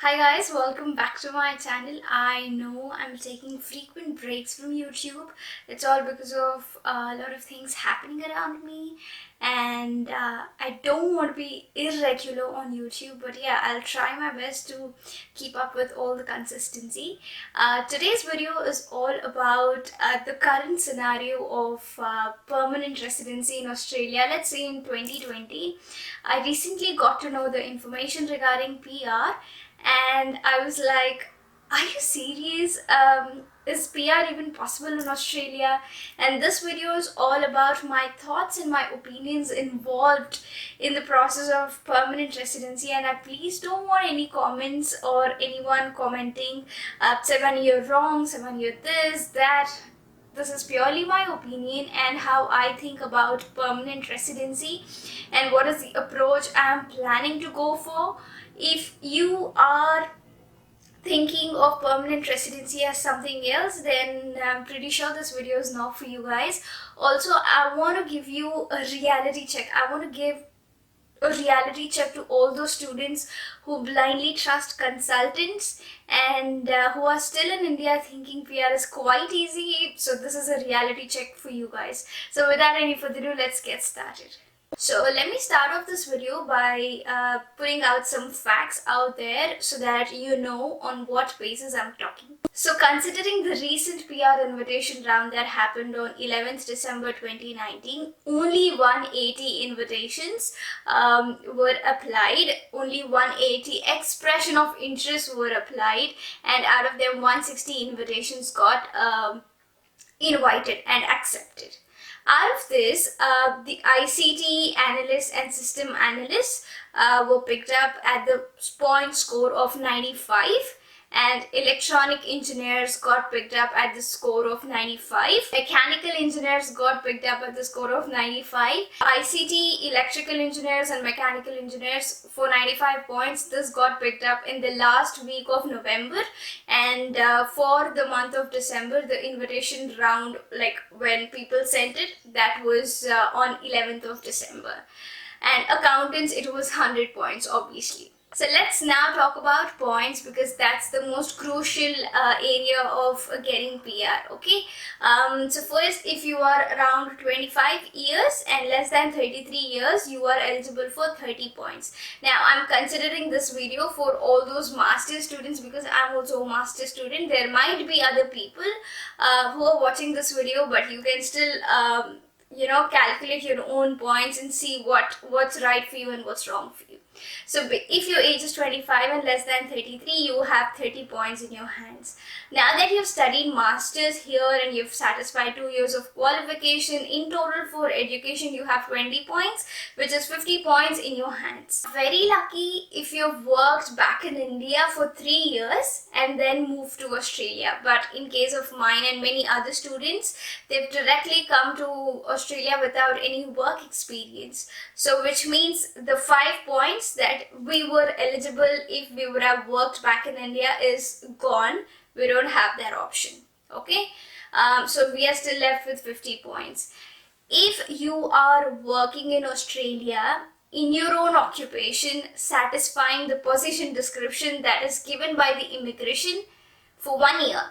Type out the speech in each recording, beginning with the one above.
Hi guys, welcome back to my channel. I know I'm taking frequent breaks from YouTube. It's all because of a lot of things happening around me, and I don't want to be irregular on YouTube, but yeah, I'll try my best to keep up with all the consistency. Today's video is all about the current scenario of permanent residency in Australia. Let's say in 2020. I recently got to know the information regarding PR, and I was like, are you serious? Is PR even possible in Australia? And this video is all about my thoughts and my opinions involved in the process of permanent residency. And I please don't want any comments or anyone commenting, Sevan, you're wrong, Sevan, you're this, that. This is purely my opinion and how I think about permanent residency and what is the approach I'm planning to go for. If you are thinking of permanent residency as something else, then I'm pretty sure this video is not for you guys. Also, I want to give you a reality check. I want to give a reality check to all those students who blindly trust consultants and who are still in India thinking PR is quite easy. So this is a reality check for you guys. So without any further ado, let's get started. So let me start off this video by putting out some facts out there so that you know on what basis I'm talking. So considering the recent PR invitation round that happened on 11th December 2019, only 180 invitations were applied, only 180 expression of interest were applied, and out of them 160 invitations got invited and accepted. Out of this, the ICT analysts and system analysts were picked up at the point score of 95, and electronic engineers got picked up at the score of 95. Mechanical engineers got picked up at the score of 95. ICT, electrical engineers and mechanical engineers for 95 points. This got picked up in the last week of November, and for the month of December, the invitation round, like when people sent it, that was on 11th of December. And accountants, it was 100 points, obviously. So let's now talk about points, because that's the most crucial area of getting PR, okay? So first, if you are around 25 years and less than 33 years, you are eligible for 30 points. Now, I'm considering this video for all those master students because I'm also a master student. There might be other people who are watching this video, but you can still calculate your own points and see what's right for you and what's wrong for you. So if your age is 25 and less than 33, you have 30 points in your hands. Now that you've studied masters here and you've satisfied 2 years of qualification, in total for education you have 20 points, which is 50 points in your hands. Very lucky if you've worked back in India for 3 years and then moved to Australia. But in case of mine and many other students, they've directly come to Australia without any work experience. So which means the 5 points that we were eligible if we would have worked back in India is gone. We don't have that option, okay? So we are still left with 50 points. If you are working in Australia in your own occupation, satisfying the position description that is given by the immigration for 1 year,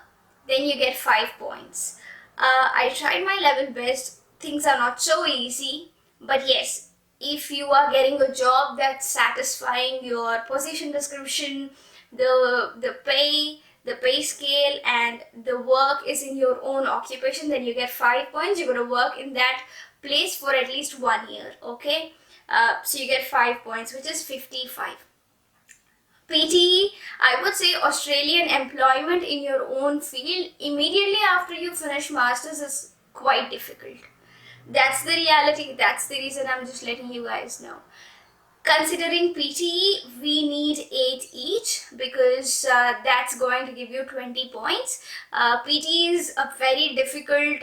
then you get 5 points. I tried my level best. Things are not so easy, but yes, if you are getting a job that's satisfying your position description, the pay scale, and the work is in your own occupation, then you get 5 points. You're going to work in that place for at least 1 year, okay? So you get 5 points, which is 55. PTE, I would say Australian employment in your own field immediately after you finish masters is quite difficult. That's the reality. That's the reason I'm just letting you guys know. Considering PTE, we need 8 each because that's going to give you 20 points. PTE is a very difficult,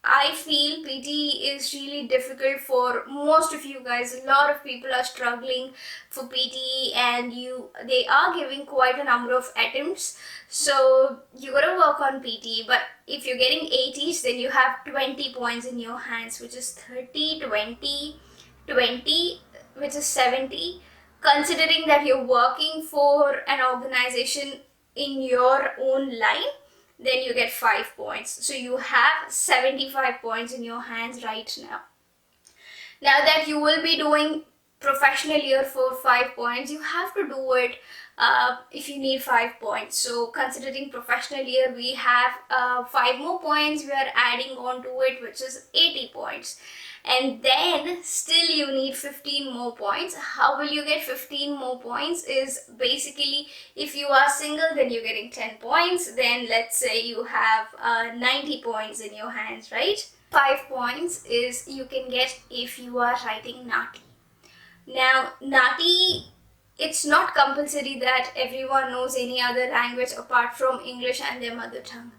I feel PTE is really difficult for most of you guys. A lot of people are struggling for PTE and they are giving quite a number of attempts. So you gotta work on PTE, but if you're getting 8 each, then you have 20 points in your hands, which is 30, 20, 20, which is 70, Considering that you're working for an organization in your own line, then you get 5 points. So you have 75 points in your hands right now. Now that you will be doing professional year for 5 points, you have to do it if you need 5 points. So considering professional year, we have 5 more points we are adding on to it, which is 80 points. And then still you need 15 more points. How will you get 15 more points is basically, if you are single, then you're getting 10 points. Then let's say you have 90 points in your hands, right? 5 points is you can get if you are writing Nati. Now, Nati, it's not compulsory that everyone knows any other language apart from English and their mother tongue.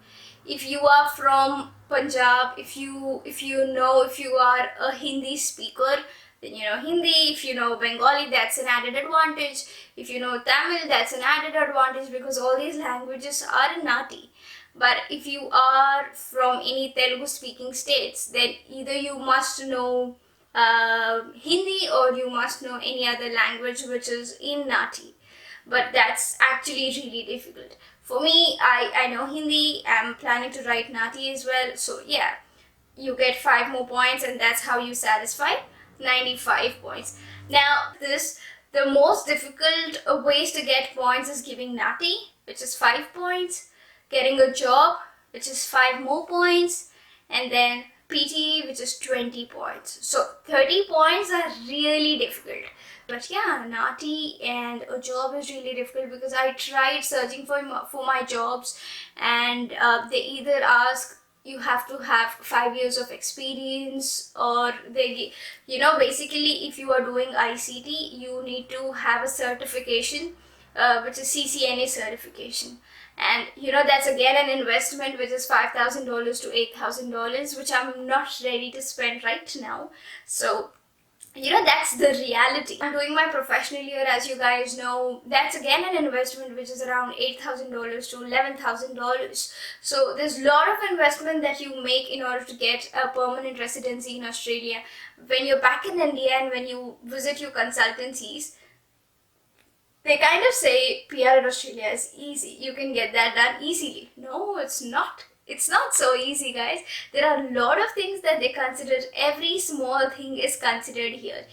If you are from Punjab, if you are a Hindi speaker, then you know Hindi. If you know Bengali, that's an added advantage. If you know Tamil, that's an added advantage, because all these languages are in Nati. But if you are from any Telugu speaking states, then either you must know Hindi or you must know any other language which is in Nati. But that's actually really difficult. For me, I know Hindi. I'm planning to write Nati as well. So yeah, you get 5 more points, and that's how you satisfy 95 points. Now, the most difficult ways to get points is giving Nati, which is 5 points, getting a job, which is 5 more points, and then PT, which is 20 points. So 30 points are really difficult. But yeah, Nati and a job is really difficult, because I tried searching for my jobs, and they either ask you have to have 5 years of experience, or they, basically if you are doing ICT, you need to have a certification, which is CCNA certification. And that's again an investment, which is $5,000 to $8,000, which I'm not ready to spend right now. So that's the reality. I'm doing my professional year, as you guys know. That's again an investment, which is around $8,000 to $11,000. So there's a lot of investment that you make in order to get a permanent residency in Australia. When you're back in India and when you visit your consultancies, they kind of say PR in Australia is easy. You can get that done easily. No, it's not. It's not so easy, guys. There are a lot of things that they consider. Every small thing is considered here.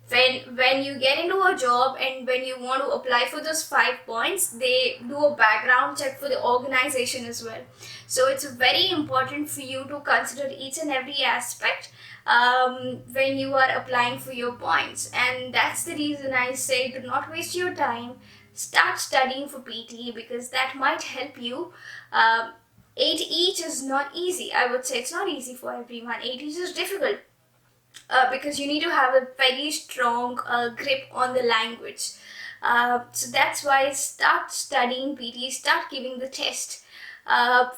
When you get into a job and when you want to apply for those 5 points, they do a background check for the organization as well. So it's very important for you to consider each and every aspect when you are applying for your points. And that's the reason I say, do not waste your time. Start studying for PT, because that might help you. 8 each is not easy. I would say it's not easy for everyone. 8 each is difficult. Because you need to have a very strong grip on the language. So that's why start studying PT, start giving the test.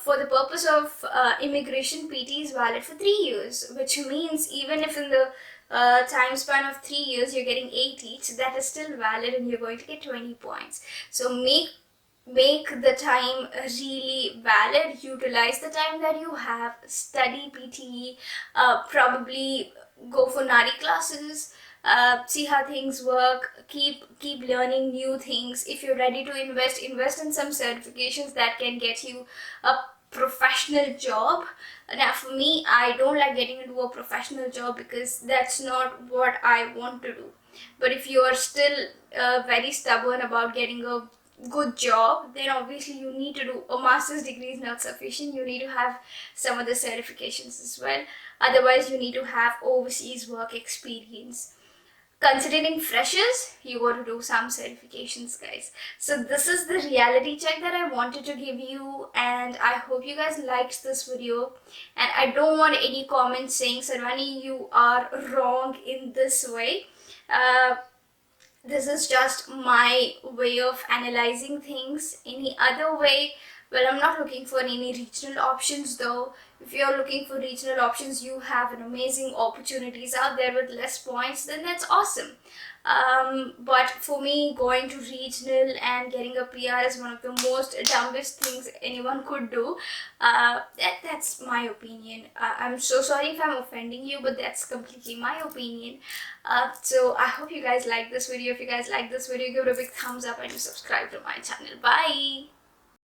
For the purpose of immigration, PT is valid for 3 years, which means even if in the time span of 3 years you're getting 8 each, that is still valid and you're going to get 20 points. So make the time really valid. Utilize the time that you have. Study PT, probably go for Nari classes, see how things work, keep learning new things. If you're ready to invest in some certifications that can get you a professional job. Now for me, I don't like getting into a professional job, because that's not what I want to do. But if you are still very stubborn about getting a good job, then obviously you need to do a master's degree is not sufficient. You need to have some other certifications as well. Otherwise, you need to have overseas work experience. Considering freshers, you got to do some certifications, guys. So this is the reality check that I wanted to give you, and I hope you guys liked this video. And I don't want any comments saying, Sarvani, you are wrong in this way. This is just my way of analyzing things. Any other way, well, I'm not looking for any regional options though. If you're looking for regional options, you have an amazing opportunities out there with less points, then that's awesome. But for me, going to regional and getting a PR is one of the most dumbest things anyone could do. That's my opinion. I'm so sorry if I'm offending you, but that's completely my opinion. So I hope you guys like this video. If you guys like this video, give it a big thumbs up and subscribe to my channel. Bye.